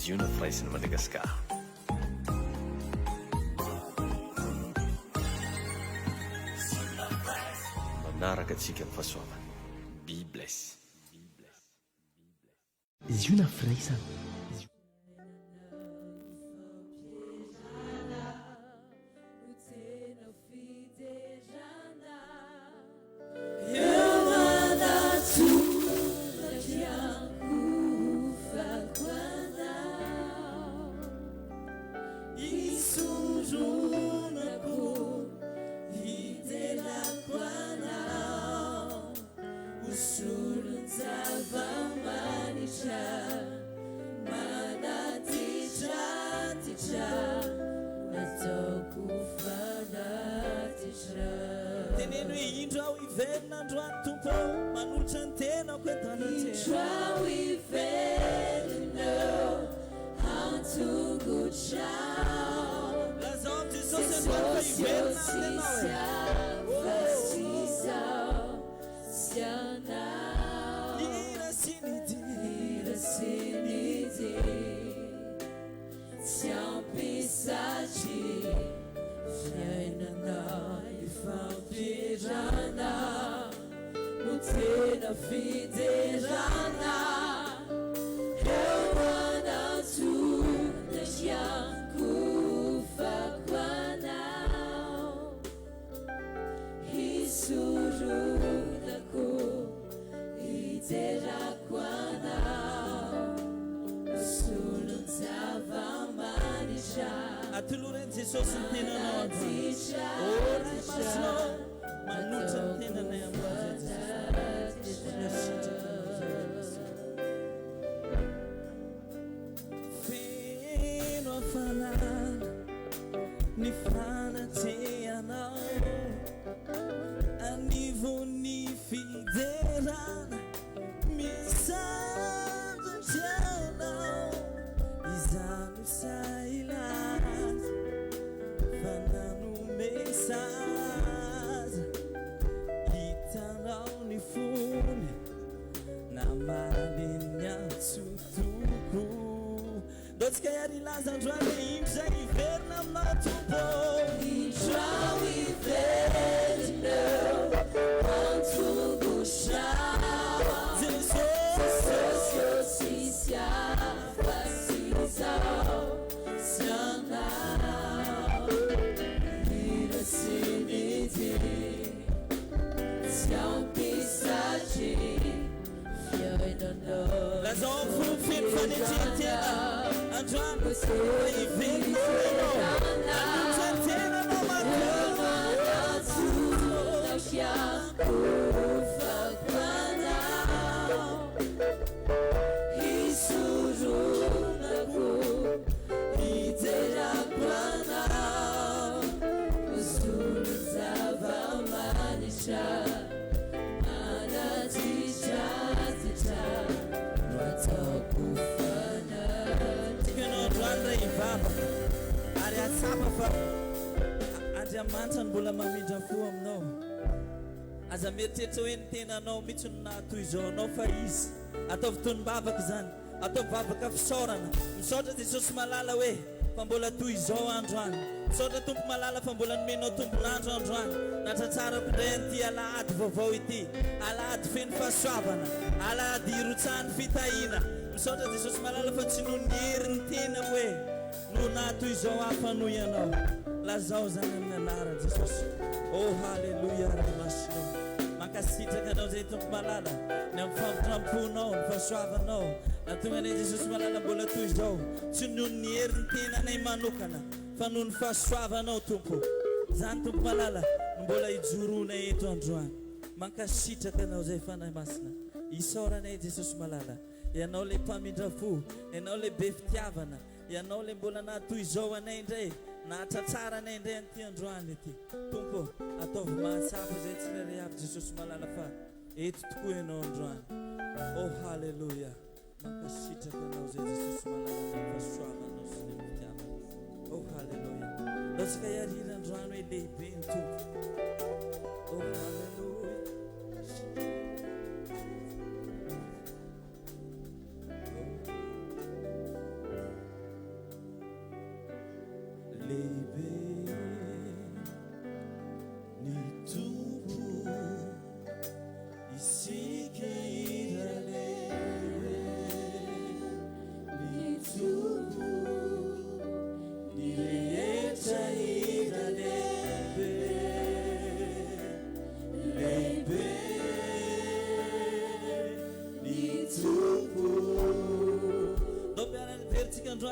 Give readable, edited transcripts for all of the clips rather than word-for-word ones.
izy io nafiraisiny Madagasikara. Manaraka atsika amin'ny fahasoavana. Be bless. Izy io nafiraisana. Tenanao mihitsy nato izao anao fa izy ataovy toy ny bavaka zany ataovy bavaka fisaorana misaotra Jesosy malala hoe fa mbola toy izao androany misaotra tompo malala fa mbola nomenao tombonandro androany natratsarako indray an'ity alahady vaovao ity alahady feno fahasoavana alahady irotsahany fitahina misaotra Jesosy malala fa tsy no niery ny tena hoe no nato izao afano ianao lazao zany amin'ny anara Jesosy. Oh halleluja rahamasonao mankasitraka anao zay tompo malala ny amin'ny fampitramponao ny fahasoavanao natonga anay Jesosy malala mbola toy izao tsy noho ny hery ny tenanay manokana fa noho ny fahasoavanao tompo zany tompo malala mbola ijoronay eto androany mankasitraka anao zay fanahy masina isaoranay Jesosy malala ianao le mpamindra fo ianao le be fitiavana ianao le mbola natoy izao anay indray nahatratsara anay indray an'ity androany ity tompo ataovy mahatsapa zay tsy rary avy Jesosy malala fa eto tokoa ianao androany. Oh halleluja mankasitraka anao zay Jesosy malala ny fahasoavanao sy le fitiavana. Oh halleluja latsika iarina androany hoe lehibe ny tompo. Oh halleluja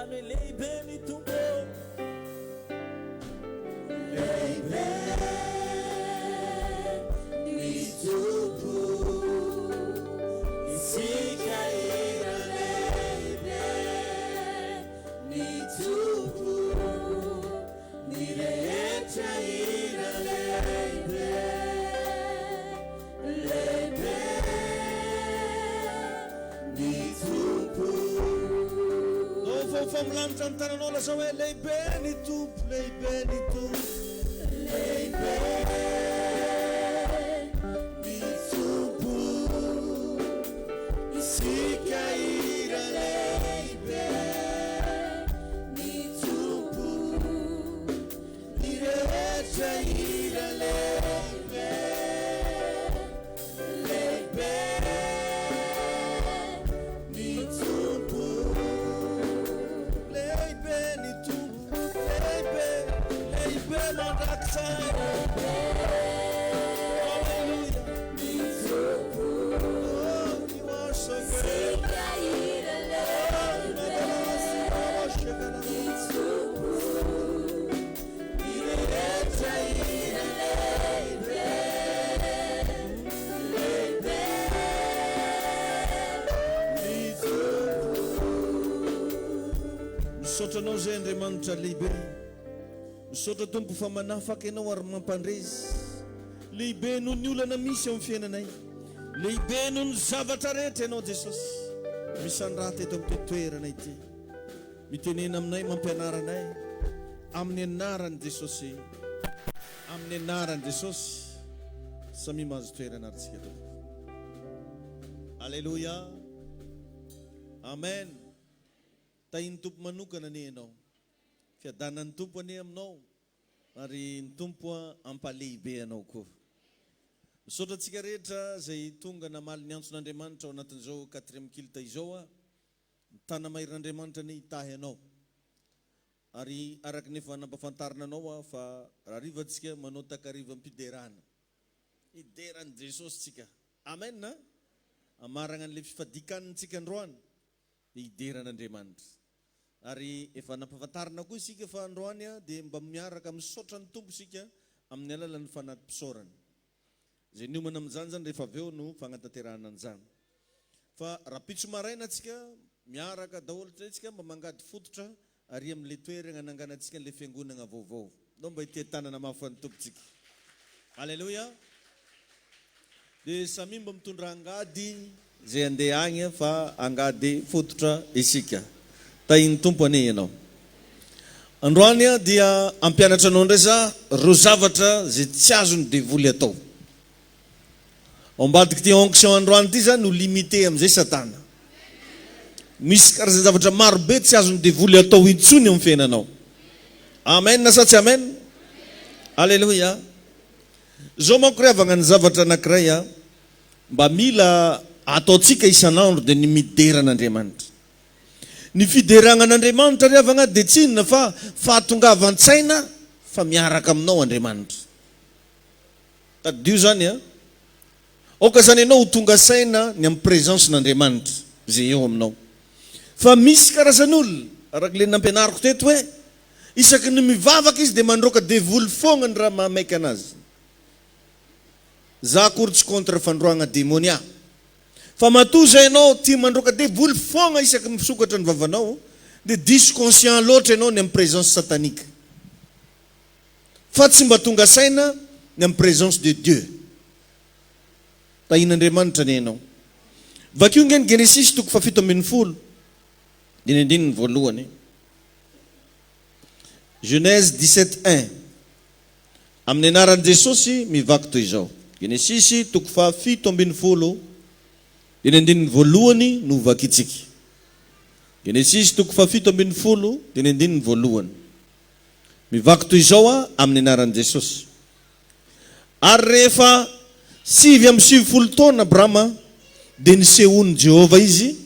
androany hoe lehibe ny tompo Famlantra ny tananao lasa hoe lehibe ny tompo, lehibe ny tompo, lehibe ny tompo, isika ira lehibe ny tompo, ny rehetra ira lehibe, lehibe ny tompo. Misotranao zay Andriamanitra lehibe, misotra tompo fa manafaka ianao ary mampandrezy, lehibe noho ny olana misy eo amin'ny fiainanay, lehibe noho ny zavatra rehetra ianao Jesosy. Misy andraha teto amin'ny toerana ity, mitenena aminay, mampianaranay amin'ny anarany Jesosy, amin'ny anarany Jesosy, samy mahazo toerana aritsika tompo. Alleluia, amen. Tahiny tompo manokana ane ianao, fiadanany tompo ane aminao, ary ny tompo ampalehibe anao koa. Misaotra antsika rehetra zay tonga namaly ny antson'Andriamanitra ao anatin'izao 4e kilta izao ny tana mairin'Andriamanitra ny hitahy anao. Ary araka nefa nampafantarina anao fa arivantsika manao takariva ampiderana. Hideran'i Jesosy tsika. Amen na? Amaragna an'ilay fifadikanitsika androany, hideran'Andriamanitra. Ary efa nampafantarina koa isika fa androany dia mba miaraka misaotra ny tompo isika amin'ny alalan'ny fanatim-pisaorana. Zay niomana amin'izany zany rehefa avy eo no fagnatanterahana an'izany. Fa rapitso maraina antsika miaraka daholo tsika mba mangady fototra ary amin'ilay toerana ananganantsika an'ilay fiangonana vaovao. Nao mba ity tanana mafy ny tompontsika. Alleluia. Dia samy mba mitondra angady zay andeha agny fa angady fototra isika. Tahiny tompo ane ianao. Androany dia ampianatra anao ndray za ro zavatra zay tsy azony devoly atao. Ao ambadiky ty onction androany ty zany no limité amin'izay Satana. Misy karazana zavatra maro be tsy azony devoly atao intsony amin'ny fiainanao. Amen na sa tsy amen? Alleluia. Zao manko ravagna ny zavatra anankiray mba mila ataotsika isanandro dia ny mideran'Andriamanitra. Ny fideranan'Andriamanitra ravagna dia tsy inona fa fahatongavan-tsaina fa miaraka aminao Andriamanitra. Tadio zany oka zany ianao ho tonga saina ny amin'ny présence n'Andriamanitra zay eo aminao. Fa misy karazan'olona araka le nampianariko teto hoe isaky ny mivavaka izy dia mandroaka devoly foagna ny raha mahamaiky anazy. Za akory tsy contre fandroagna démonia. Fa matoza ianao tia mandroaka devoly foagna isaky misokatra ny vavanao dia diso conscient loatra ianao ny amin'ny présence satanika. Fa tsy mba tonga saina ny amin'ny présence de Dieu. Tahin'Andriamanitra ny ianao. Vakio ngeny Genesis 17:10 diny andininy voalohany. Genèse 17:1 amin'ny anaran'i Jesosy mivaky toy izao. Genesis 17:10 diny andininy voalohany no vakitsika. Genesis 17:10 diny andininy voalohany. Mivaky toy izao amin'ny anaran'i Jesosy. Ary rehefa 7 taona Abrahama dia nisehony Jehova izy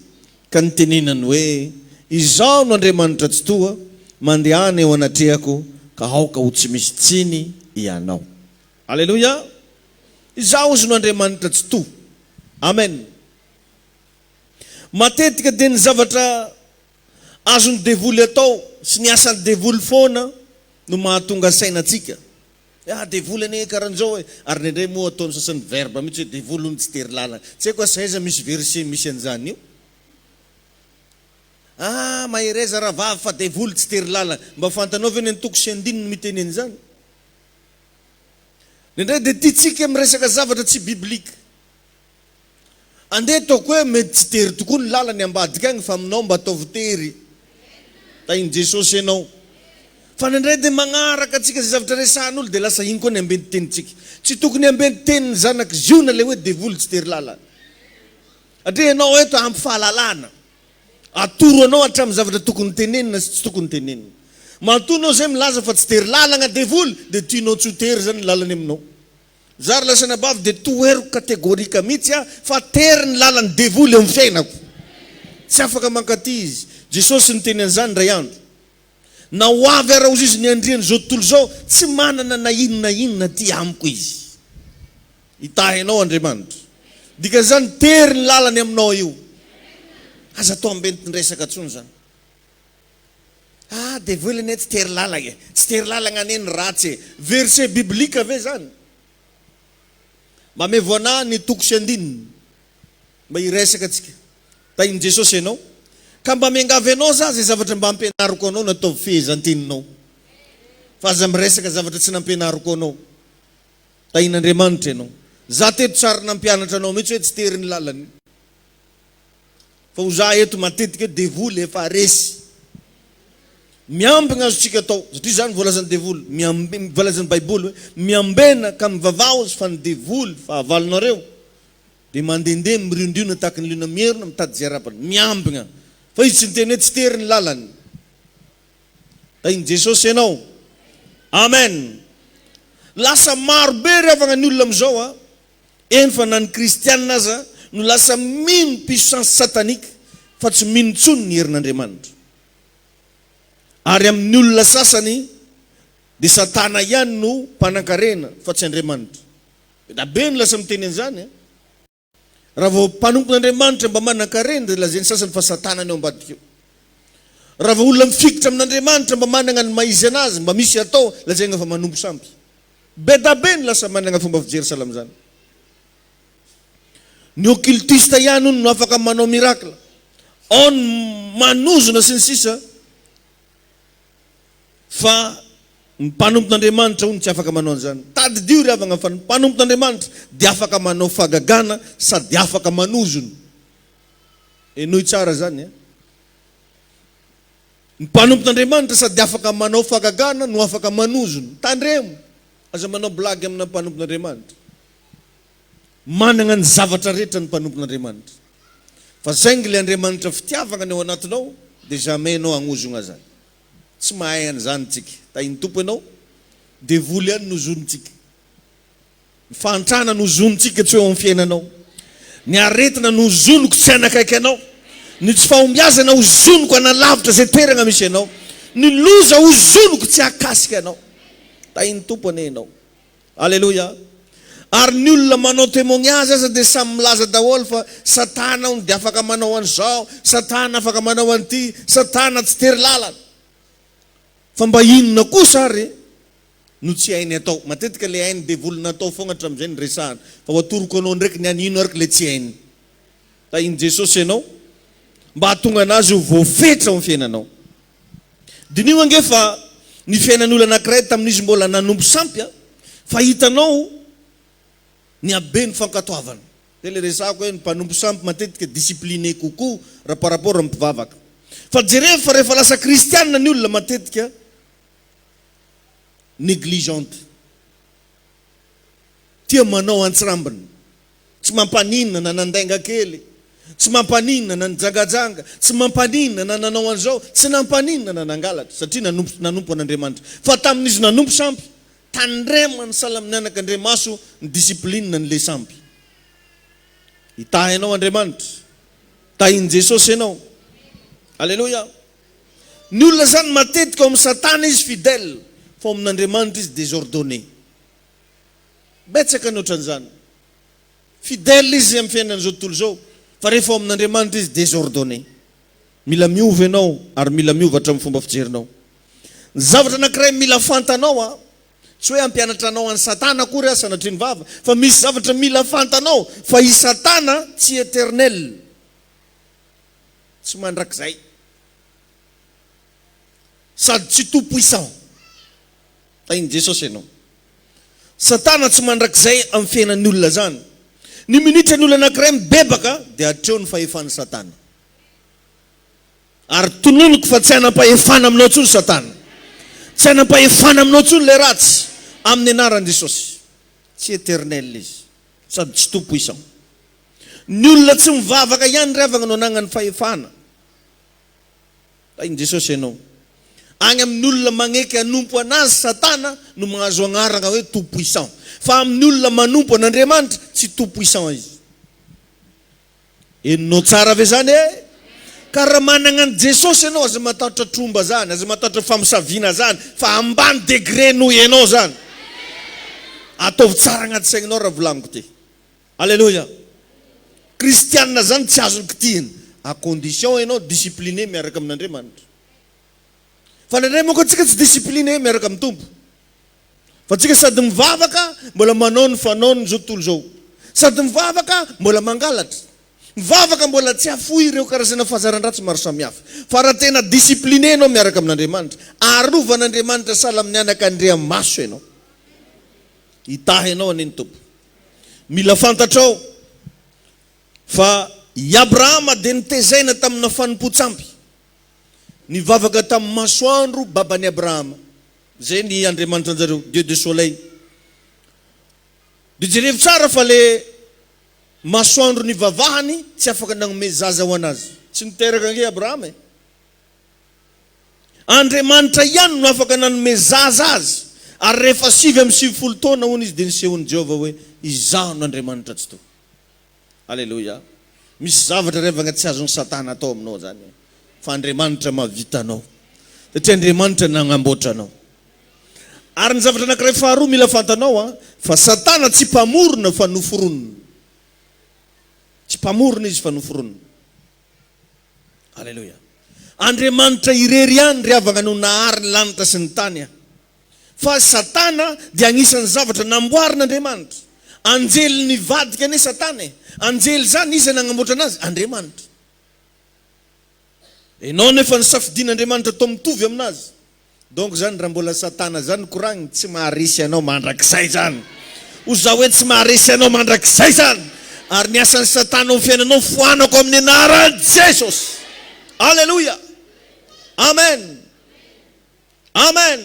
ka nitenenany hoe izao no Andriamanitra tsy toa mandehana eo anatrehako ka aoka ho tsy misy tsiny ianao. Alleluia. Izao izy no Andriamanitra tsy toa. Amen. Matetika dia ny zavatra azony devoly atao sy ny asany devoly foana no mahatonga sainatsika. Devoly ane karan'izao ary nendray moa ataony sasany verbe mihitsy hoe devoly ny tsy tery lalana. Tsy haiko saiza misy verset misy an'izany io. Mahereza raha vavy fa devoly tsy tery lalana. Mba fantanao ve ny toko sy andiny no miteny an'izany. Nendray dia tiatsika miresaka zavatra tsy biblika. Andeha taoko hoe mety tsy tery tokoa ny lalany ambadika agny fa aminao mba ataovy tery. Tainy Jesosy ianao. Fa nendray dia magnaraka atsika zay zavatra resahan'olo dia lasa iny koa ny ambeny tenitsika. Tsy tokony ambeny teniny zanaky ziona le hoe devoly tsy tery lalana. Atria ianao eto ampy fahalalana. Atoro anao hatramin'ny zavatra tokony tenenina sy tsy tokony tenenina. Matonao zay milaza fa tsy tery lalana devoly dia tianao tsy ho tery zany ny lalany aminao. Zary lasa nabavy dia toeriko kategorika mihitsy fa tery ny lalany devoly eo amin'ny fiainako. Tsy afaka mankaty izy. Jesosy niteny an'izany ray andro. Na ho avy ara ozy izy ny andriany zao tontolo zao tsy manana na inona ty amiko izy. Itahinao Andriamanitra. Dikan'izany tery ny lalany aminao io. Aza atao ambentiny resaka tsony zany. Devoly ane tsy tery lalana. Tsy tery lalana ane ny ratsy. Verset biblika ve zany. Mba mevoana ny toko sy andininy. Mba hiresaka atsika. Tainy Jesosy ianao. Ka mba miangavy anao za zay zavatra mba ampianariko anao nataovy fehezanteninao. Fa aza miresaka zavatra tsy nampianariko anao. Tain'Andriamanitra ianao. Za teto tsara nampianatra anao mihitsy hoe tsy tery ny lalany. Fa ho za eto matetika hoe devoly efa resy. Miambina azo tsika atao. Satria zany voalazan'ny devoly. Voalazan'ny Baiboly hoe miambena ka mivavao fa ny devoly fa avalonareo. Dia mandendeha miriondiona tahaka ny liona mierina mitady zay arapany. Miambina. Fa izy tsy niteny hoe tsy tery ny lalany. Tainy Jesosy ianao. Amen. Lasa marobe ry avana ny olona amizao eny fa na ny kristianina aza no lasa mino puissance satanika fa tsy mino tsony ny herin'Andriamanitra. Ary amin'ny olona sasany dia satana ihany no mpanan-karena fa tsy Andriamanitra. Dabe no lasa miteny an'izany. Raha vao mpanompon'Andriamanitra mba manan-karena dia lazainy sasany fa satana ny ao ambadika eo. Raha vao olona mifikitra amin'Andriamanitra mba manana ny maizy anazy mba misy atao lazaina fa manompo sampy. Be dabe no lasa manana fomba fijery salama zany. Ny occultiste ihany no afaka manao miracle. On manozona sy ny sisa. Fa ny mpanompon'Andriamanitra hono tsy afaka manao an'izany. Tadidio ry avana fa ny mpanompon'Andriamanitra dia afaka manao fagagana sady afaka manozona. Enoy tsara zany. Ny mpanompon'Andriamanitra sady afaka manao fagagana no afaka manozona. Tandremo. Aza manao blague amina mpanompon'Andriamanitra. Manana ny zavatra rehetra ny mpanompon'Andriamanitra. Fa saingy le Andriamanitra fitiavana ny ao anatinao dia jamais anao agnozona zany. Tsy mahay an'izany tsika. Tainy tompo ianao. Devoly ihany no zonitsika. Ny fantrana no zonitsika tsy eo amin'ny fiainanao. Ny aretina no zoniko tsy anakaiky anao. Ny tsy fahombiazana ho zoniko analavitra zay toerana misy anao. Ny loza ho zoniko tsy akasika anao. Tainy tompo ane ianao. Alleluia. Ary ny olona manao témoignage aza dia samy milaza daholo fa satana on dia afaka manao an'izao, satana afaka manao an'ity, satana tsy tery lalana. Fa mba inona kosa ary no tsy hainy atao. Matetika le hainy devoly natao foana hatramin'izay ny resahana. Fa ho atoroko anao ndraiky ny any ino araka le tsy hainy. Tainy Jesosy ianao mba hatonga anazy ho voafetra ao amin'ny fiainanao. Dinio ange fa ny fiainan'olona anankiray tamin'izy mbola nanompo sampy fa hitanao ny abe ny fankatoavana. Dia le resahako hoe ny mpanompo sampy matetika discipliné kokoa raha par rapport amin'ny mpivavaka. Fa jereo fa rehefa lasa kristianina ny olona matetika négligente. Tia manao antsirambina. Tsy mampanina na nandainga kely. Tsy mampanina na nijangajanga. Tsy mampanina na nanao an'izao. Tsy nampanina na nangalatra. Satria nanompo an'Andriamanitra. Fa tamin'izy nanompo sampy tandrema ny salamin'ny anak'Andriamaso ny discipline n'le sampy. Itahinao Andriamanitra. Tahin Jesosy ianao. Alléluia. Ny olona zany matetika ao amin'ny satana izy fidèle fa ao amin'Andriamanitra izy désordonné. Betsaka ny ohatran'izany. Fidèle izy amin'ny fiainana zao tontolo zao fa rehefa ao amin'Andriamanitra izy désordonné. mila miova ianao ary mila miova hatramin'ny fomba fijerinao. Ny zavatra anankiray mila fantanao a, tsy hoe ampianatra anao an'ny Satana akory a sanatriany vava, fa misy zavatra mila fantanao fa i Satana tsy éternel, tsy mandrakizay, sady tsy tout puissant. Tainy Jesosy ianao. Satana tsy mandrakizay amin'ny fiainan'ny olona zany. Ny minitra ny olona anankiray mibebaka dia hatreo ny fahefan'ny Satana. Ary tononoko fa tsy hanam-pahefana aminao intsony Satana, tsy hanam-pahefana aminao intsony le ratsy amin'ny anaran'i Jesosy. Tsy éternel izy, sady tsy tout puissant. Ny olona tsy mivavaka ihany ry avana no anagnany fahefana. Tainy Jesosy ianao. Agny amin'ny olona magneky hanompo anazy Satana no mahazo agnarana hoe tout puissant. Fa amin'ny olona manompo an'Andriamanitra tsy tout puissant izy. Eninao tsara ve zany e? Ka raha manana an'i Jesosy ianao aza matatra tromba zany, aza matatra famosavina zany, fa ambany degré noho ianao zany. Ataovy tsara agnaty saigninao raha volaniko ty. Alléluia. Kristianina zany tsy azony kitihina, à condition ianao discipliné miaraka amin'Andriamanitra. Fa nandray moa antsika tsy discipliné miaraka amin'ny Tompo. Fa antsika sady mivavaka mbola manao ny fanaony zao tontolo zao, sady mivavaka mbola mangalatra, mivavaka mbola tsy afoy ireo karazana fahazaran-dratsy maro samihafa. Fa raha tena discipliné ianao miaraka amin'Andriamanitra, arovan'Andriamanitra sahala amin'ny anak'Andriamaso ianao, hitahy ianao aneny Tompo. Mila fantatrao fa i Abrahama dia nitezaina tamina fanompo-tsampy, nivavaka tamin'ny masoandro baban'i Abrahama. Zay ny Andriamanitra anjareo, Dieu de soleil. Dia jerevy tsara fa le masoandro nivavahany tsy afaka nagnome zaza ho anazy. Tsy niteraka ange Abrahama e. Andriamanitra ihany no afaka nanome zaza azy. Ary rehefa 7 taona hono izy dia nisehon'i Jehova hoe izaho n'Andriamanitra tsy to. Alléluia. Misy zavatra revagna tsy azon'ny Satana atao aminao zany. Fa Andriamanitra mahavita anao, satria Andriamanitra nagnamboatra anao. Ary ny zavatra anankiray faharoa mila fantanao a, fa Satana tsy mpamorona fa noforonona. Tsy mpamorona izy fa noforonona. Alléluia. Andriamanitra irery ihany ry avana no nahary ny lanitra sy ny tany a. Fa Satana dia agnisan'ny zavatra namboarin'Andriamanitra. Anjely nivadika ane Satana e. Anjely zany izy nagnamboatra anazy, Andriamanitra. Enao nefa nisafidian'Andriamanitra atao mitovy aminazy. Donc zany raha mbola Satana zany koragniny tsy maharesy anao mandrakizay zany. Oza hoe tsy maharesy anao mandrakizay zany. Ary ny asan'ny Satana amin'ny fiainanao foanako amin'ny anaran'i Jesosy. Alléluia. Amen. Amen.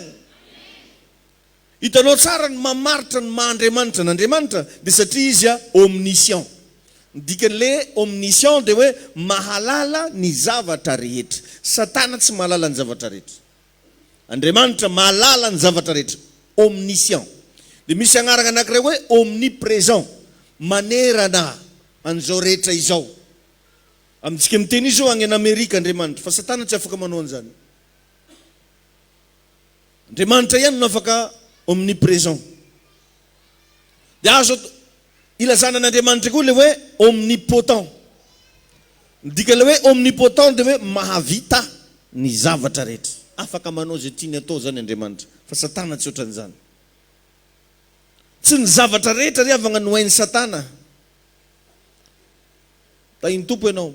Hitanao tsara ny mamaritra ny maha-Andriamanitra n'Andriamanitra dia satria izy omniscient. Dikan'le omniscient dia hoe mahalala ny zavatra rehetra. Satana tsy mahalala ny zavatra rehetra. Andriamanitra mahalala ny zavatra rehetra. Omniscient. Dia misy agnarana anankiray hoe omniprésent, manerana an'izao rehetra izao. Amintsika miteny izy zao agny an'Amerika Andriamanitra, fa Satana tsy afaka manao an'izany. Andriamanitra ihany no afaka omniprésent. Dia azo ilazana an'Andriamanitra koa le hoe omnipotent. Dika le hoe omnipotent dia hoe mahavita ny zavatra rehetra. Afaka manao zay tiany atao zany Andriamanitra, fa Satana tsy ohatran'izany. Tsy ny zavatra rehetra ry avana no hain'ny Satana. Tainy Tompo ianao.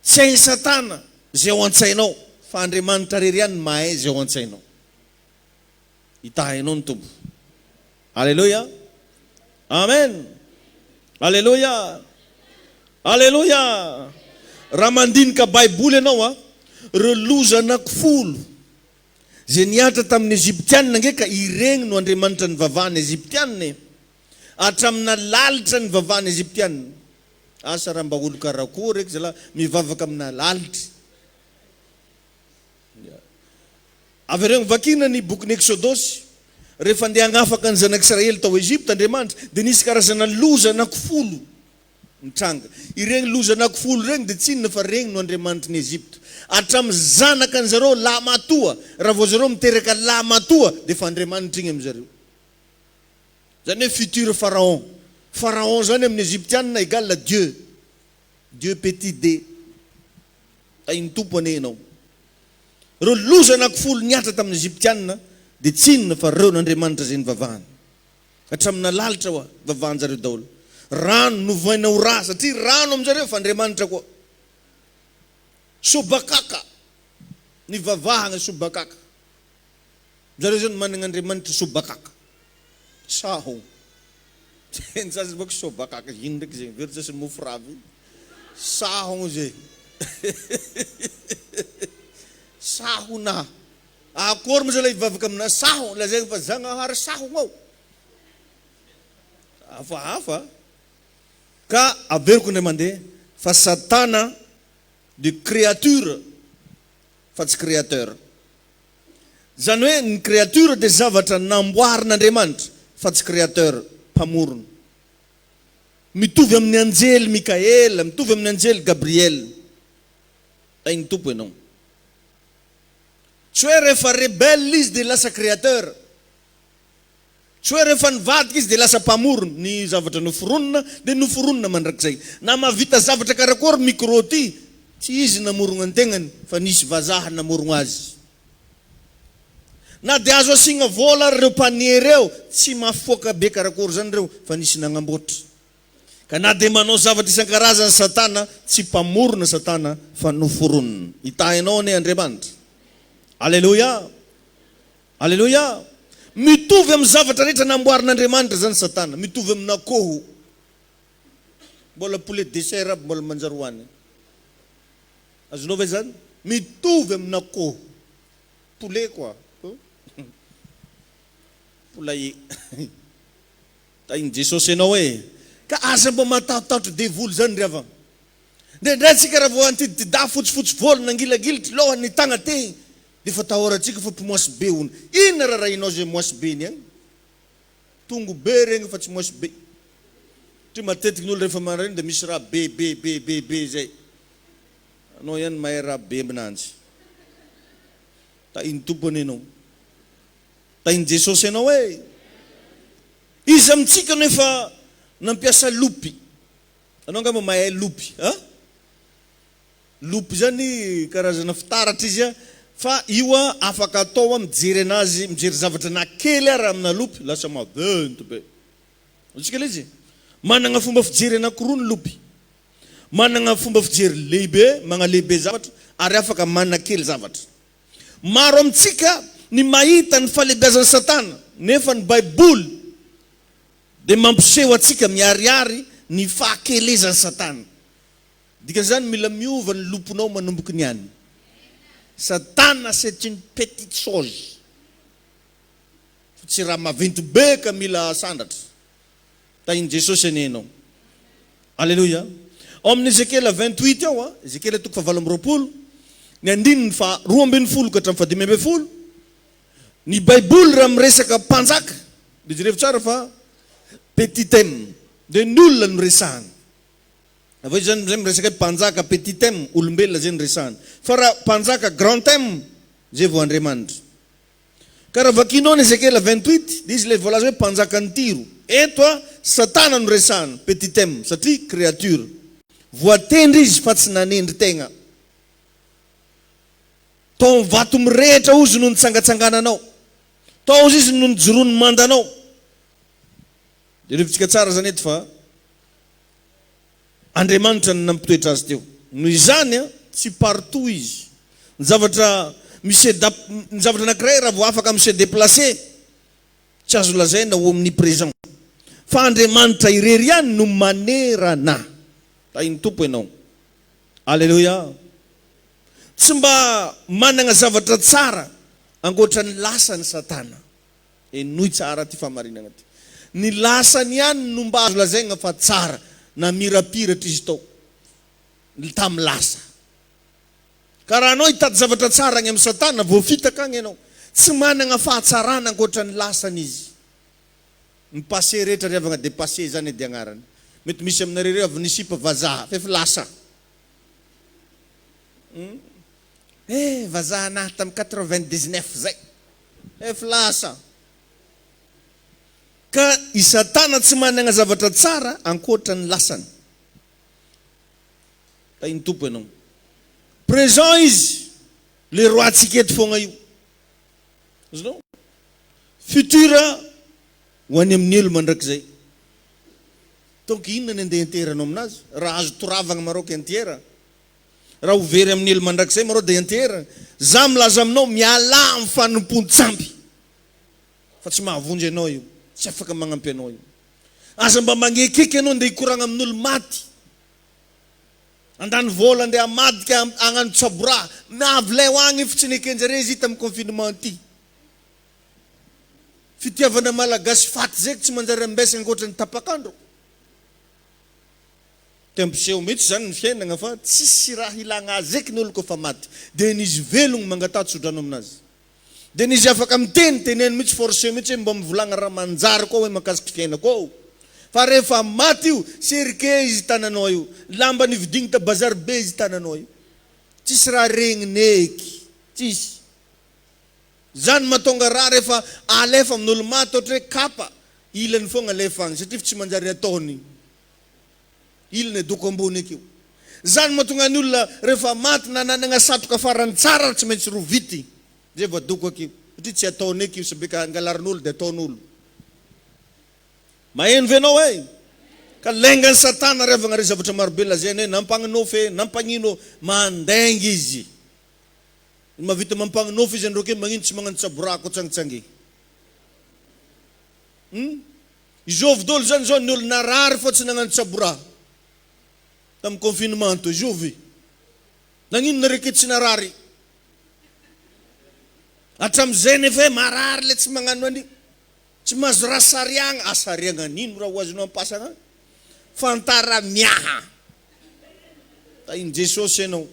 Tsy hain'ny Satana zay ao an-tsainao, fa Andriamanitra rery ihany mahay zay ao an-tsainao. Hitahainao ny Tompo. Alléluia. Amen. Alléluia. Alléluia. Raha mandinika Baiboly ianao a, reo loza anankifolo zay niatra tamin'ny Egyptianina nge ka iregny no Andriamanitra nivavahany Egyptianina, hatramina lalitra nivavahany Egyptianina. Asa raha mba olo karakory eky zala mivavaka amina lalitra. Avy reo vakina ny bokin'ny Exodosy, rehefa andeha hagnafaka ny zanak'Israely tao Egypte Andriamanitra, dia nisy karazana loza anankifolo mitranga. Iregny loza anankifolo regny dia tsinona fa regny no Andriamanitra ny Egypte. Hatramin'ny zanaka an'zareo lamatoa, raha vao zareo miteraka lamatoa dia fa Andriamanitra igny amin'zareo. Zany hoe futur pharaon. Pharaon zany amin'ny Egyptianina égale Dieu. Dieu petit d. tain'ny tompo ane ianao. Reo loza anankifolo niatra tamin'ny Egyptianina dia tsinona fa reo n'Andriamanitra zay nivavahana. Hatramina lalitra hoa vavahanjareo daholo. Rano novoaina ho rà satria rano aminjareo fa Andriamanitra koa. Sobakaka nivavahana sobakaka. Zareo zany manana Andriamanitra sobakaka. Saho. Tensasy baka sobakaka ino ndraiky zay veritsasy mofo ravy. Saho zay. Saho na. Akory mo zay lay ivavaka amina saho la zay fa Zagnahary saho ngao. Hafa. Ka averiko ndray mandeha fa Satana de créature fa tsy créateur. Zany hoe ny créature de zavatra namboarin'Andriamanitra fa tsy créateur mpamorona. Mitovy amin'ny anjely Mikaela, mitovy amin'ny anjely Gabriel. Tain'ny tompo ianao. Tsy hoe rehefa rebelle izy dia lasa créateur. Tsy hoe rehefa nivadika izy dia lasa mpamorona. Ny zavatra noforonina dia noforonina mandrakizay. Na mahavita zavatra karakory micro ty, tsy izy namorona ny tegnany fa nisy vazaha namorona azy. Na dia azo asiagna vola reo mpanier reo, tsy mafoaka be karakory zany reo fa nisy nagnamboatra. Ka na dia manao zavatra isan-karazany Satana, tsy mpamorona Satana fa noforonina. Itahinao ane Andriamanitra. Alleluia. Alleluia. Mitovy amin'ny zavatra rehetra namboarin'Andriamanitra zany Satana. Mitovy amin'ny akoho. Mbola poulet dessert aby mbola manjary hohanina. Azonao ve zany? Mitovy amin'ny akoho. Poulet quoi. Poulailler. Tain'ny Jesosy ianao hoe ka asa mbo matatotatro devoly zany ry avana. Ndray tsika raha vao antiditida fotsifotsy volo nangilagilitry lohany tagna te dia fa tahoratsika fa mpimoasy be hony. Inona raha inao zay moasy be ny agny? Tongo be regny fa tsy moasy be. Ty matetiky n'olo rehefa manareny dia misy raha be zay. Anao ihany mahay raha be aminanjy. Tain'ny tompony ianao. Tain'ny Jesosy ianao hoe izy amintsika nefa nampiasa lopy. Anao ngamba mahay lopy, ha? Lopy zany karazana fitaratra izy fa io afaka atao mijery anazy, mijery zavatra nakely raha amina lopy lasa maventy be. Atsika le izy manana fomba fijery anankiroa ny lopy. Manana fomba fijery lehibe, magnalehibe zavatra ary afaka manakely zavatra. Maro amintsika ny mahita ny falehibiazan'ny Satana, nefa ny Baiboly dia mampiseho atsika miariary ny fahakelezan'ny Satana. Dikan'izany mila miova ny loponao manomboky ny any. Satana c'est une petite chose. Tsy raha maventy be ka mila sandatra. Tain'ny Jesosy anianao. Alléluia. Ao amin'ny Ezekiel 28 ao, Ezekiel 7:20, ny andininy fa 12 ka hatramin'ny 15. Ny Baiboly raha miresaka mpanjaka, dia jereo tsara fa petit m, dia ny olona no resahana. Avy zany miresaka mpanjaka petit m, olombelona zay no resahana. Fa raha mpanjaka grand m, zay vao Andriamanitra. Ka raha vakinao ny Ezekiel 28, dia izy ilay voalaza hoe mpanjaka ny tiro. Eto Satana no resahana, petit m, satria créature. Voatendry izy fa tsy nanendry tegna. Tao vato mirehitra ozy no nitsangatsangananao. Tao izy no nijoroany mandanao. Dia revitsika tsara zany eto fa Andriamanitra no nampitoetra azy teo. Noho izany tsy partout izy. Ny zavatra anankiray raha vao afaka mise déplacé, tsy azo lazaina ho omniprésent. Fa Andriamanitra irery ihany no manerana. Tain'ny tompo ianao. Alléluia. Tsy mba manana zavatra tsara angoatra ny lasany Satana. Enoy tsara ty famarinana ty. Ny lasany ihany no mba azo lazaina fa tsara na mirapiratra izy tao tamin'ny lasa. Ka raha anao hitady zavatra tsara agny amin'ny Satana, voafitaka agny ianao. Tsy manana fahatsarana angoatra ny lasany izy. Ny passé rehetra riavana dia passé zany dia agnarany. Mety misy aminareo avy nisipa vazaha, fa efa lasa. Vazaha nahy tamin'ny 99 zay. Efa lasa. Ka i Satana tsy manana zavatra tsara ankoatra ny lasany. Tain'ny tompo ianao. présent izy le roi antsika eto foagna io azonao futur ho any amin'ny elo mandrakizay donc inona ny andeha enteranao aminazy raha azo toravagna maroka entiera raha ho very amin'ny elo mandrakizay marao dia entiera za milaza aminao miala amin'ny fanompon-tsampy fa tsy mahavonjy anao io tsy afaka magnampy anao io aza mba magnekeky anao andeha hikoragna amin'olo maty andany vola andeha amadika agnano tsabora miavy ho agny efa tsy nekenjare izy hita amin'ny confinement ty fitiavana malagasy faty zay tsy manjary ambesa ankoatra ny tapakandro tempiseho mihitsy zany ny fiainana fa tsisy raha ilagna azy eky ny olo kofa maty dia nisy velogno mangatatsodrano aminazy dia nisy afaka miteny teneny mihitsy forcé mihitsy hoe mba mivolagna raha manjary koa hoe makasiky fiainako fa rehefa maty io serike izy tananao io lamba nividigny ta bazary be izy tananao io tsisy raha regnineky tsisy zany mahatonga raha rehefa alefa amin'olo maty ohatra hoe kapa ilany foagna alefa agny satria tsy manjary ataony ilany doko ambony akeo zany mahatonga ny olona rehefa maty nananagna satroka farany tsara tsy maintsy rovity zay voadoko akeo satria tsy ataony eky io sabeka angalarin'olo dia ataon'olo maheno venao e ka laingany satana revagna re zavatra marobe lazainy hoe nampagnanofy nampagnino mandaingy izy mavita mampagnanofy izy andreo ke magnino tsy magnano tsaborako tsangitsangy izovy dolo zany zao ny olo narary fa tsy nagnano tsabora tamin'ny confinement to izovy nagnino nareke tsy narary hatram'izay nefa hoe marary le tsy magnano ani tsy mahazo raha sariagna asariagna nino raha ho azonao ampasagna fantara miaha ta iny Jesosy ianao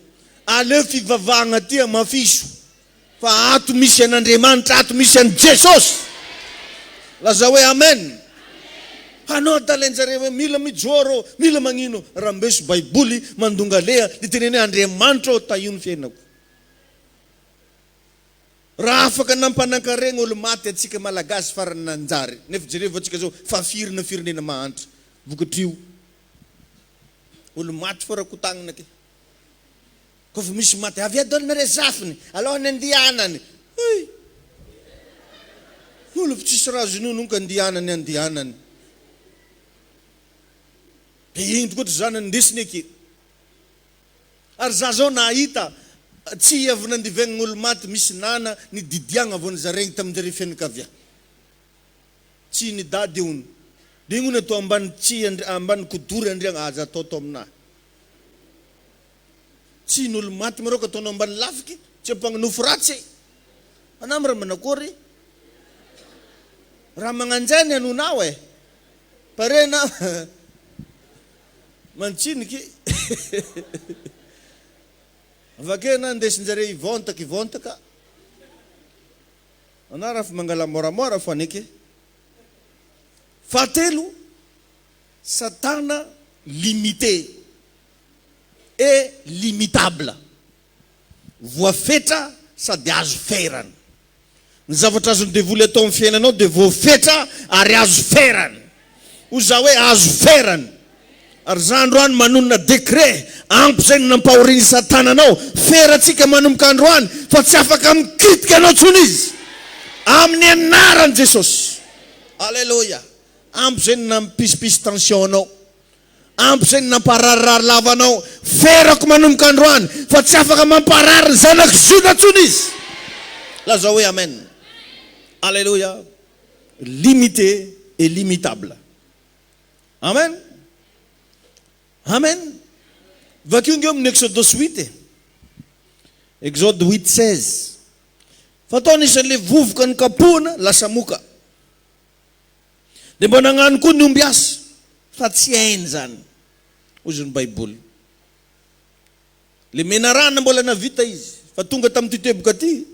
aleo fivavahagna ty mafiso fa ato misy an'Andriamanitra ato misy an Jesosy laza hoe amen anao talenjare hoe mila mijoro mila magnino raha mbeso baiboly mandonga leha le teneny hoe Andriamanitra ta io ny fiainako raha afaka nampanankaregny olo maty atsika malagasy farany nanjary nefa jereo atsika zao fa firina firenena mahantra vokatrio olo maty fa raha kotagnana ke kofa misy maty avy adolona re zafiny aloha ny andianany olo fa tsisy raha zonono ka andianany andianany dia igny tokoatra zanany ndesiny ake ary za zao nahita tsy avy nandivagna olo maty misy nana ny didiagna avy nizaregny tamin'jare fianakavia tsy ny dady ony dia igny ony atao ambany tsy ambany kodory andriagna aza atao aminahy tsy ny olo maty mareo ka ataonao ambany lafiky tsy ampagnanofo ratsy anamy raha manakory raha magnanjany anonao e parena mantsiniky avake na ndesinjare ivontaka ana raha fa mangala moramora fa neke fahatelo satana limité et limitable voafetra sady azo ferany ny zavatra azony devoly atao amin'ny fiainanao dia voafetra ary azo ferany oza hoe azo ferany ary za androany manonona décret ampy zay nampahoriny satananao feratsika manomboka androany fa tsy afaka mikitika anao tsony izy amin'ny anaran Jesosy alleluia ampy zay nampisipisi tension anao ampy zay nampararirary lavanao ferako manomboka androany fa tsy afaka mamparary zanak Juda tsony izy laza hoe amen alleluia limité et limitable amen amen vakio ngeo amin'ny Exodus 8 Exode 8:16 fataony isan'le vovoka ny kapohana lasa moka dia mba nagnano koa ny omby asa fa tsy hainy zany ozy ny baiboly le menarana mbola navita izy fa tonga tamin'ny titeboka ty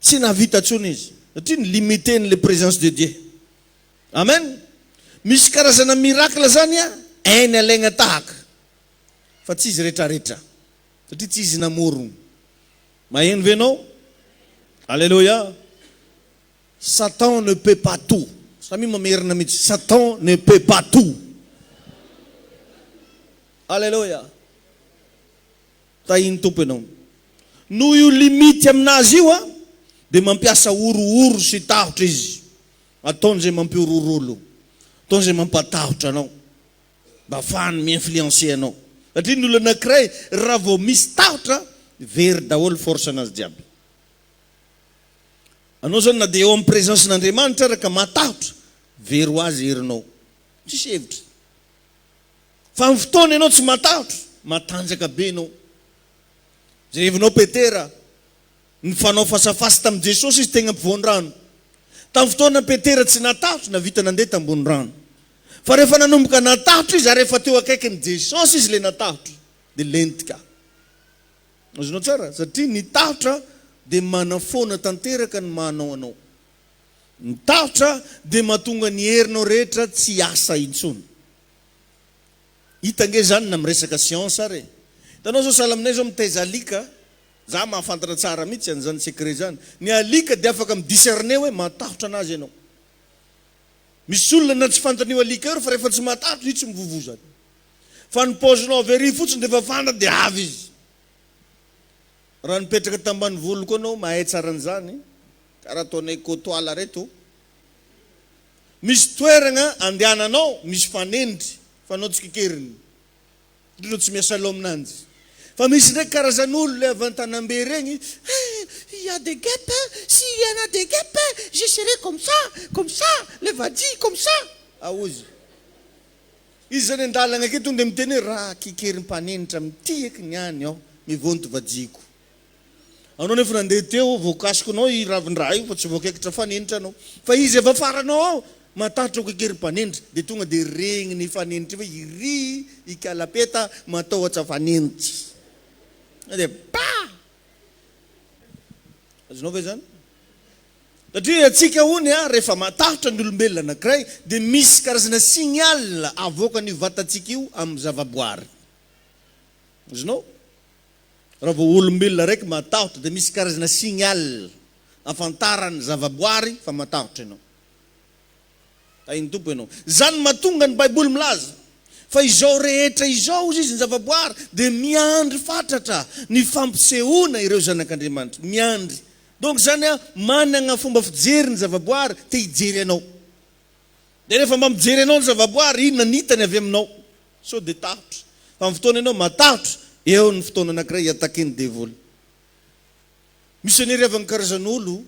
tsy navita tsony izy satria ny limité ny le présence de Dieu amen misy karazana miracle zany hainy alaigna tahaka fa tsy izy rehetrarehetra satria tsy izy namorogno maheno venao alléluia Satan ne peut pas tout samy mamerina mihitsy Satan ne peut pas tout alléluia tahiny tompo ianao. Noho io limity aminazy io a, dia mampiasa orooro sy tahotra izy. Ataony zay mampiororolo, ataony zay mampatahotra anao, mba ahafahany mi-influencer anao. Satria ny olona anankiray raha vao misy tahotra, very daholo force anazy jiaby. Anao zany na dia eo amin'ny présence n'Andriamanitra ary ka matahotra, very ho azy herinao. Tsisy hevitra. Fa amin'ny fotoana ianao tsy matahotra, matanjaka be ianao. Jerevinao Petera, ny fanao fasafasa tamin'i Jesosy izy tegna mpivoany rano. Tamin'ny fotoana Petera tsy natahotra, navita nandeha tambony rano. Fa rehefa nanomboka natahotra izy, rehefa teo akaikin'i Jesosy izy le natahotra, dia lentika. Azonao tsara, satria ny tahotra dia manafoana tanteraka ny manao anao. Ny tahotra dia mahatonga ny herinao rehetra tsy asa intsony. Hitange zany na miresaka science ary. Hitanao zao salaminay zao mitaiza alika, za mahafantatra tsara mihitsy an'izany secret zany. Ny alika dia afaka midiscerne hoe matahotra anazy ianao. Misy olona na tsy fantan'io alika io fa rehefa tsy matahotra io tsy mivovozany. Fa ny paozinao very fotsiny dia efa fantatra dia avy izy. Raha nipetraka tambany volo koa anao mahay tsara an'izany, karaha ataonay kotoala reto. Misy toerana andehananao, misy fanendry, fanao tsikikeriny. Ndrindra tsy miasa loha aminanjy. Fa misy ndraiky karazan'olo le avy an-tanambe regny, il y a des guêpes, s'il y en a des guêpes, je serai comme ça, le vadi comme ça. Aozy. Izy zany andalana aketo dia miteny hoe raha kikerin mpanenitra mitiaky niany aho, mivonto vajiko. Anao nefa nandeha teo, voakasikonao i ravin-draha io, fa tsy voakaikitra fanenitra anao. Fa izy efa faranao ao, matahatra kikery mpanenitra, dia tonga dia regny ny fanenitra hoe iry, ikalapeta, matahotra fanenitra. Dia pa! Azonao ve zany? Satria atsika hony a, rehefa matahotra ny olombelona anankiray, dia misy karazana signal avoaka ny vatantsika io amin'ny zavaboary. Azonao? Raha vao olombelona raiky matahotra dia misy karazana signal afantarany zavaboary fa matahotra ianao. Tahiny tompo ianao. Zany mahatonga ny Baiboly milaza fa izao rehetra izao izy ny zavaboary dia miandry fatratra ny fampisehoana ireo zanak'Andriamanitra. Miandry. Donc zany a manana fomba fijery ny zavaboary te hijery anao. Dia rehefa mampijery anao ny zavaboary, inona nitany avy aminao? So dia tahotra. Fa amin'ny fotoana ianao matahotra, eo ny fotoana anankiray atakeny devoly. Missionnaire avy amin'ny karazan'olo,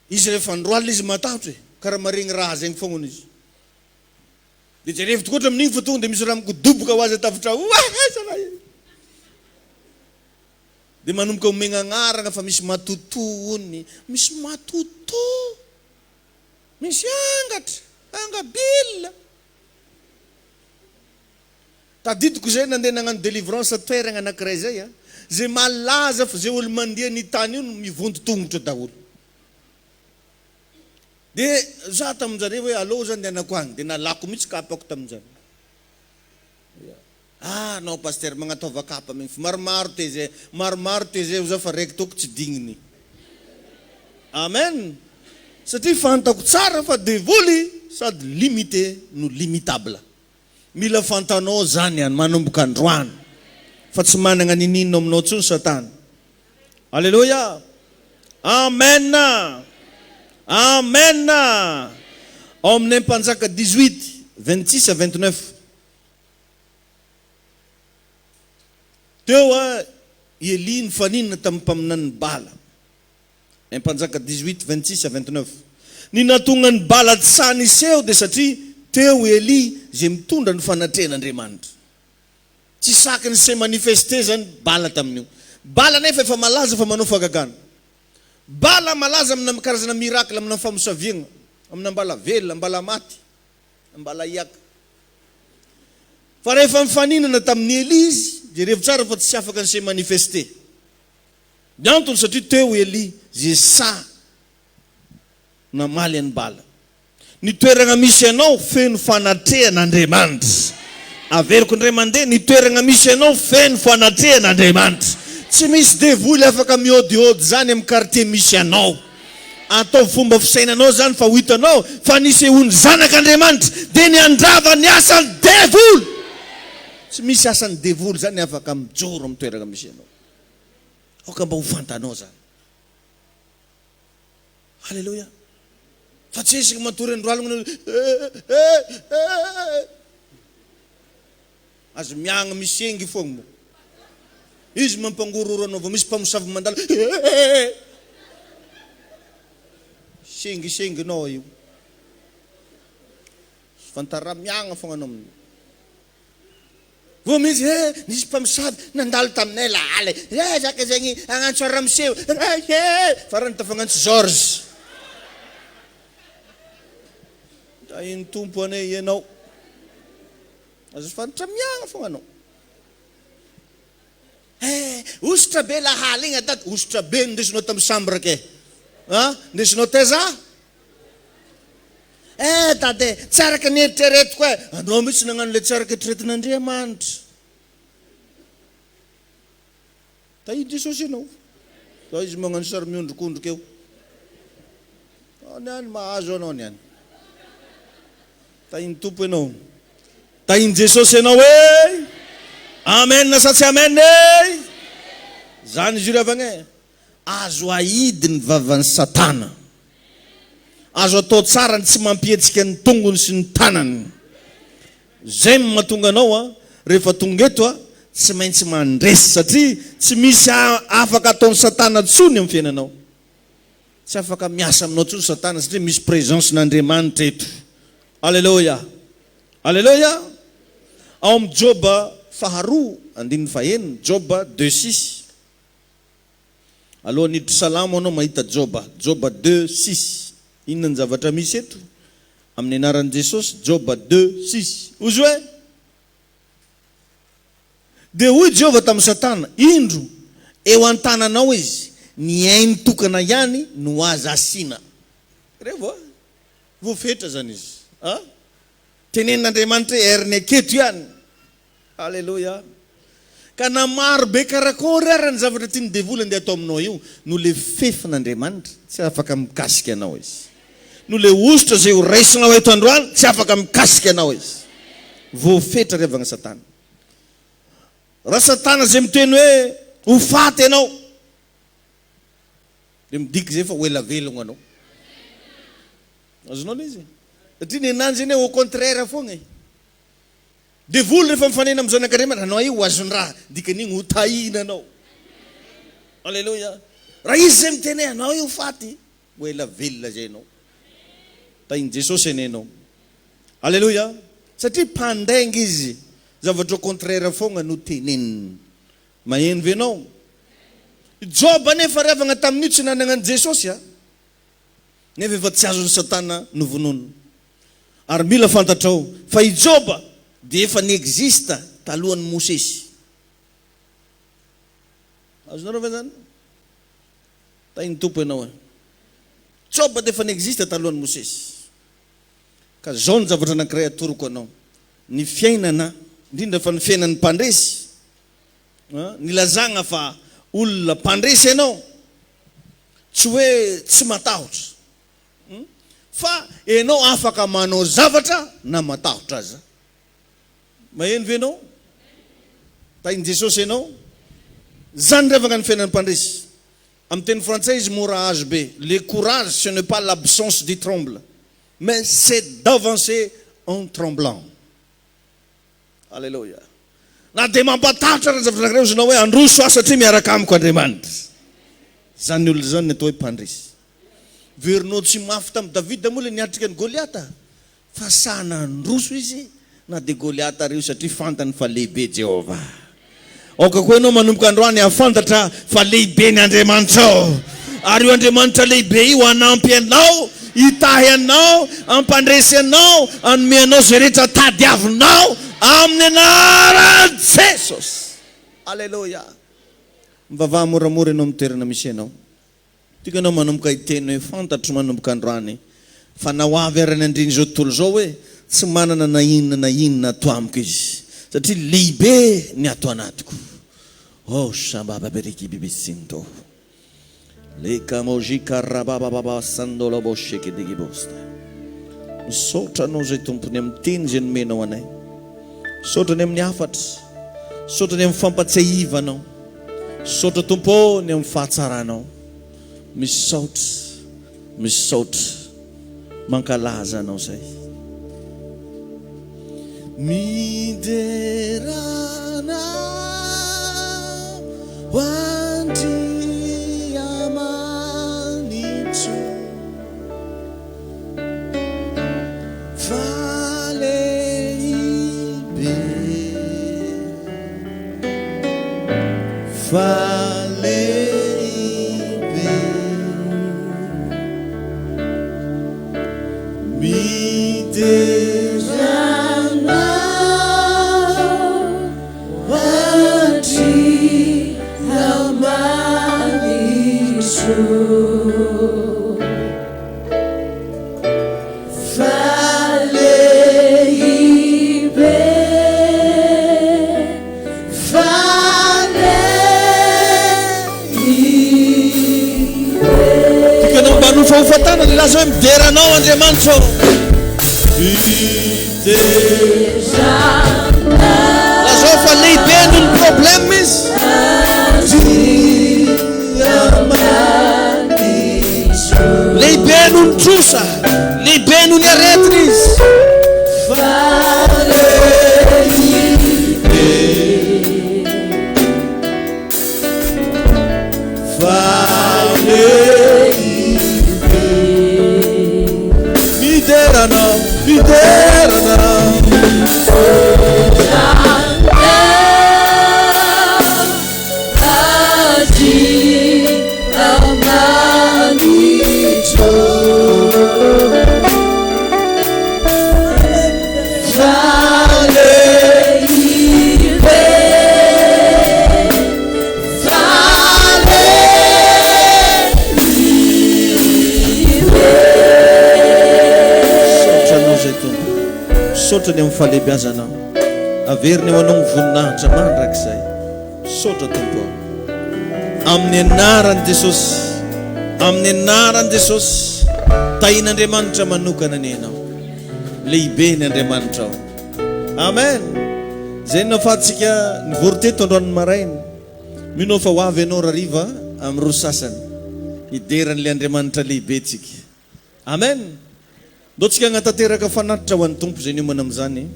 izy rehefa androalina izy matahotra, karaha maregny raha zegny fognany izy. Dia jerevy tokotra amin'igny fotoana dia misy raha mikodoboka ho azy atafitra. Dia manomboka omegna agnarana fa misy matotony, misy matotò, misy angatra, angabila. Tadidiko zay nandeha nagnano délivrance toerana anankiray zay a, zay malaza fa zay olo mandeha ny tany io mivonto tongotra daholo. Dia za tamin'izany hoe alô zany dia anako agny, dia nalako mihitsy kapako tamin'izany. Nao paster magnataova kapa migny fa maromaro te zay za fa raiky toko tsy digniny. Amen. Satria fantako tsara fa devoly sady limité no limitable. Mila fantanao zany any manomboka androany fa tsy manana ninino aminao tsony satana. Alléluia. Amen. Amen. Ao amin'ny Mpanjaka 18, 26 à 29. Teo a Eli nifaninana tamin'ny mpaminan'ny Bala. Mpanjaka 18, 26 à 29. Ny natonga ny Bala tsy saniseho dia satria teo Eli zay mitondra ny fanatrehan'Andriamanitra. Tsy sakiny se manifeste zany Bala tamin'io. Bala nefa efa malaza fa manao fagagana. Bala malaza amina karazana miracle amina famosaviana, amina mbala velona, mbala maty, mbala iaka. Fa rehefa mifaninana tamin'ny Eli izy, jerevo tsara fa tsy afaka se manifeste. Ny antony satria teo Eli zay sa namaly an'ny Bala. Ny toerana misy anao feno fanatrehan'Andriamanitra. Averiko indray mandeha, ny toerana misy anao feno fanatrehan'Andriamanitra. Tsy misy devoly afaka miôdiôdy zany amin'ny quartier misy anao. Atao fomba fisainanao zany fa ho hitanao fa nisehony zanak'Andriamanitra dia ny andrava ny asan'ny devoly. Tsy misy asan'ny devoly zany afaka mijoro amin'ny toerana misy anao. aoka mba ho fantanao zany. Halleloja. Fa tsy esika matory androalogna azo miagna misengy fogna mo. Izy mampangororo anao vao misy mpamosavy mandalo sengisenginao io. Fantara miagna fogna anao amin'io. Vao misy nisy mpamosavy nandalo taminay lahala zaka zegny agnantso Ramsey farany tafagnantso George. Iny tompo anay ianao azo fantatra miagna fogna anao. Ositra be lahala igny adady, ositra be ndesinao tamin'ny chambre ke ndesinao teza dade tsy araka ny eritreretiko anao mitsy nagnano le tsy araka eritreretin'Andriamanitra. Tahidy Jesosy ianao fa izy magnano sary miondrokondroka eo niany mahazo anao niany. Tahiny tompo ianao, tahiny Jesosy ianao amen na sa tsy amen zany izy io ravagna azo ahidy ny vavan'ny Satana, azo atao tsara ny tsy mampietsika ny tongony sy ny tanany. Zay mahatonga anao rehefa tonga eto tsy maintsy mandresy satria tsy misy afaka ataon'ny Satana tsony amin'ny fiainanao. Tsy afaka miasa aminao tsony Satana satria misy présence n'Andriamanitra eto. Alléluia. Alléluia. Ao amin'ny Joba faharoa andininy fahenina, Joba 2:6. Aloha niditra salamo anao mahita Joba 2:6. Inona ny zavatra misy eto amin'ny anaran'i Jesosy? Joba 2:6. Ozy hoe dia hoy Jehovah tamin'ny Satana, indro eo an-tananao izy, ny ainy tokana ihany no azo asiana. Revo voafetra zany izy. Tenen'Andriamanitra heriny aketo ihany. Alléluia. Ka na maro be karakory ary ny zavatra tiany devoly andeha atao aminao io, no le fefin'Andriamanitra tsy afaka mikasika anao izy. No le ositra zay ho raisinao eto androany tsy afaka mikasika anao izy. Voafetra revagna Satana. Raha Satana zay miteny hoe ho faty anao, dia midika zay fa ho ela velogna anao. Azonao izy. Satria ny ananjy iny au contraire fogna. Devoly rehefa mifanena amin'ny zanak'Andriamanitra, anao io ho azon-draha, dikan'igny ho tahina anao. Alléluia. Raha izy zay miteny anao io faty, ho ela velona zay anao. Tahiny Jesosy enenao. Alléluia. Satria mpandainga izy, zavatra au contraire fogna no teneniny. Maheno venao. Joba nefa ravagna tamin'io tsy nananan'i Jesosy nefa efa tsy azon'ny Satana novononona. Ary mila fantatrao fa i Joba dia efa niexista talohan'ny Mosesy. Azonareo ve zany? Tahiny tompo ianao. Joba dia efa niexista talohan'ny Mosesy. Ka zao ny zavatra anankiray atoroko anao. Ny fiainana, indrindra fa ny fiainan'ny mpandresy, nilazagna fa olona mpandresy ianao, tsy hoe tsy matahotra, fa ianao afaka manao zavatra na matahotra aza. Maheno ve ianao? Tahiny Jesosy ianao. Zany revagna ny fiainan'ny mpandresy. Amin'ny teny frantsay izy mora azo be. Le courage, ce n'est pas l'absence du tremble, mais c'est d'avancer en tremblant. Alléluia. Na dia mampatahotra raha zavatra anankiray ozinao hoe androso satria miaraka amiko Andriamanitra. Zany olona zany ny atao hoe mpandresy. Verinao tsy mafy tamin'ny Davida moa le niatrika ny Goliata, fa sana androso izy na dia Goliata reo satria fantany fa lehibe Jehovah. Oka koa ianao manomboka androany afantatra fa lehibe ny Andriamanitra ao. Ary io Andriamanitra lehibe io anampy anao, hitahy anao, ampandresy anao, anome anao zay rehetra tadiavinao amin'ny anaran'i Jesosy. Alléluia. Mivavaha moramora ianao amin'ny toerana misy ianao. Tika anao manomboka hiteny hoe fantatro manomboka androany fa na ho avy arany andriny zao tontolo zao hoe tsy manana na inona ato amiko izy satria lehibe ny ato anatiko. Oh shambaba beriki bibisinto le kamojika rabababa sandola bosheke digibosta. Misaotra anao zay tompony amin'ny teny zay nomenao anay. Misaotra ny amin'ny hafatra, misaotra ny amin'ny fampatsiahivanao, Saotra tompo ny amin'ny fahatsaranao. Misaotra mankalaza anao zay. Miderana hoandry amanitso fa lehibe miderana hoandry amanitso Fatana di lazo miderana Andriamanitro. Lazo fa lehibe noho ny problème izy. Lehibe noho ny trosa, lehibe noho ny aretina izy. Saotra ny amin'ny fahalehibiazanao. Averiny ho anao ny voninahitra mandrakizay. Saotra tompo. Amin'ny anaran'i Jesosy. Amin'ny anaran'i Jesosy. Tahin'Andriamanitra manokana ny anao. Lehibe ny Andriamanitra ao. Amen. Zay no nafahatsika nivory teto androany maraina. Mino fa ho avy ianao rariva amin'ny roa sasany. Hideran'ilay Andriamanitra lehibe tsika. Amen. Ndao tsika hanatanteraka fanatitra ho an'ny tompo zay niomana amin'izany.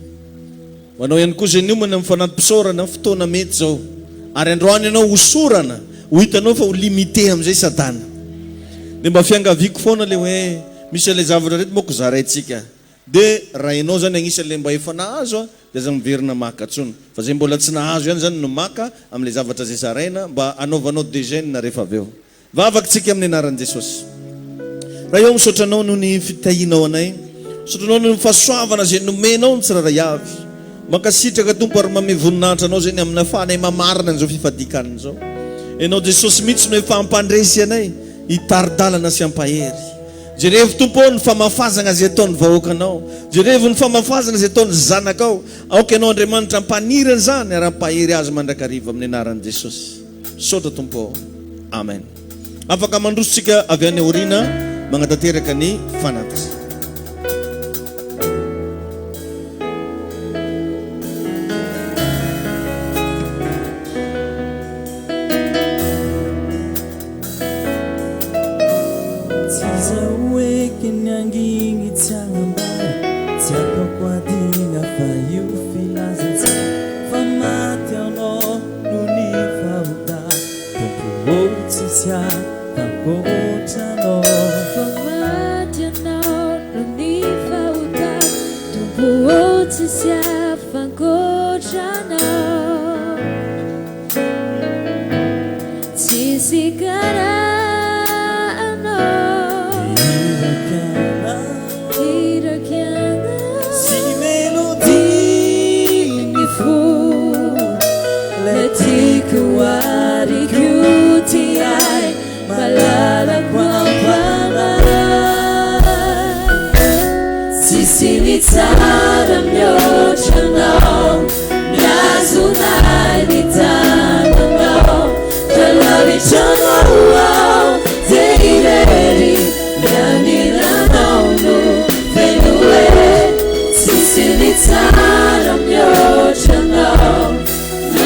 Ho anao ihany koa zay niomana amin'ny fanatim-pisaorana fotoana mety zao. Ary androany ianao hosorana, ho hitanao fa ho limité amin'izay Satana. Dia mba fiangaviako foana le hoe misy ilay zavatra reto moa ko zaraintsika. Dia raha ianao zany agnisan'ilay mba efa nahazo dia aza miverina maka tsony. Fa zay mbola tsy nahazo ihany zany no maka amin'ilay zavatra zay zaraina mba anaovanao dégène rehefa avy eo. Vavaka tsika amin'ny anaran'i Jesosy. Raha eo misaotranao noho ny fitahinao anay, misaotranao noho ny fahasoavana zay nomenao ny tsiraray avy. Mankasitraka tompo ary mame voninahitra anao zay ny amin'ny afahanay mamarina an'izao fifadikanana zao. Ianao Jesosy mihitsy no efa ampandresy anay hitaridalana sy ampahery. Jerevo tompo ny famafazana zay ataon'ny vahoakanao. Jerevo ny famafazana zay ataon'ny zanakao. Aoka ianao Andriamanitra ampanirana zany ary ampahery azy mandrakariva amin'ny anaran'i Jesosy. Saotra tompo. Amen. Afaka mandrositsika avy any aoriana magnatanteraka ny fanatitra.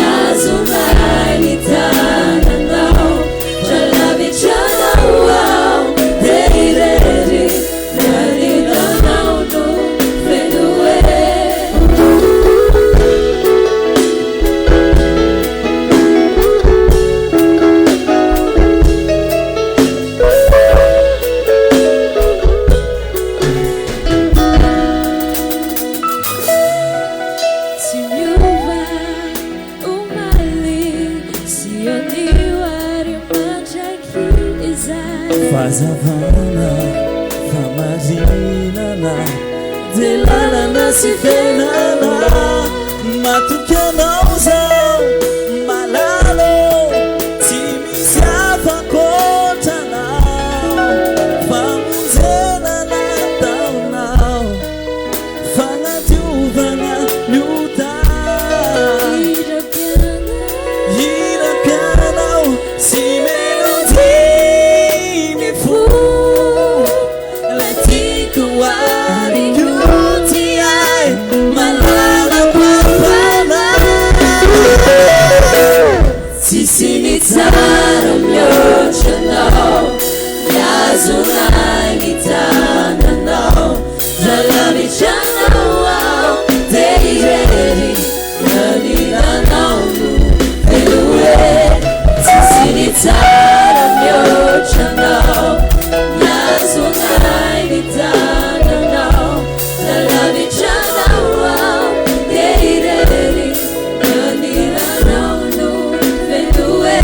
Nazunai nitana fazavana famarinana de lalana sy fiainana matoky anao zao malalo tsy misy afakoatranao famonjenana taonao fagnadiovana miota hirapianao sy melodiny fo la tiako arikoty ai malala papana tsisy mitsara miotranao miazonay mitananao zalamitranao ao de irery naninanao no feloe tsisy mitsara miotranao miazonay mitananao zalamitranao ao de irery naninanao no feloe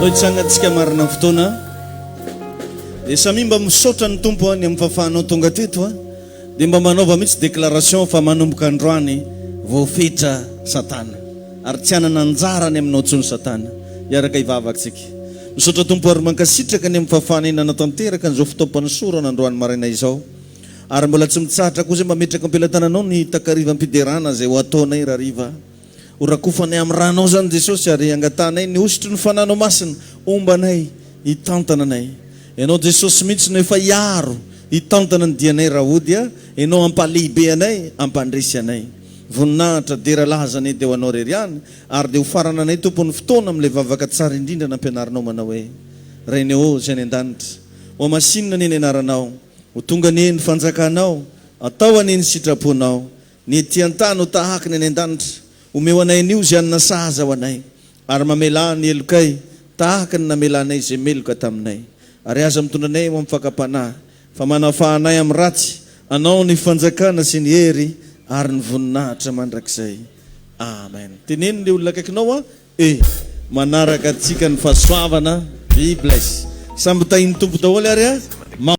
loitsangatsika marina fotoana dia samy mba misaotra ny tompo any amin'ny fahafahanao tonga teto a dia mba manaova mihitsy déclaration fa manomboka androany voafetra satana ary tsy hanana anjara any aminao tsony satana iaraka ivavaksika misaotra tompo ary mankasitraka any amin'ny fahafahanana tanteraka an'izao fitaopany sorana androany maraina izao ary mbola tsy mitsahatra koa zay mba metraka ampelantananao ny takarivam-piderana zay ho ataonay rahariva orakofanay amin'ny ranao zany Jesosy ary angatanay ny ositry ny fananao masina ombanay hitantana anay ianao Jesosy mihitsy no efa iaro hitantana ny dianay raha ody a ianao ampalehibe anay ampandresy anay voninahitra dera lazanay dia ho anao rery any ary dia ho farana anay tompony fotoana amin'ilay vavaka tsara indrindra nampianarinao manao hoe raineo zay ny an-danitra ho masinina ny anaranao ho tonga ny ny fanjakanao atao any ny sitraponao ny ety an-tany ho tahaka ny any an-danitra omeo anay anio zay anina sahaza ho anay ary mamela ny elokay tahaka ny namelanay zay meloka taminay ary aza mitondra anay ho amin'ny fakapanahy fa manafahanay amin'ny ratsy anao ny fanjakana sy ny hery ary ny voninahitra mandrakizay amen teneny le olona akaikinao a manaraka atsika ny fahasoavana be bless samby tahiny tompo daholo ary a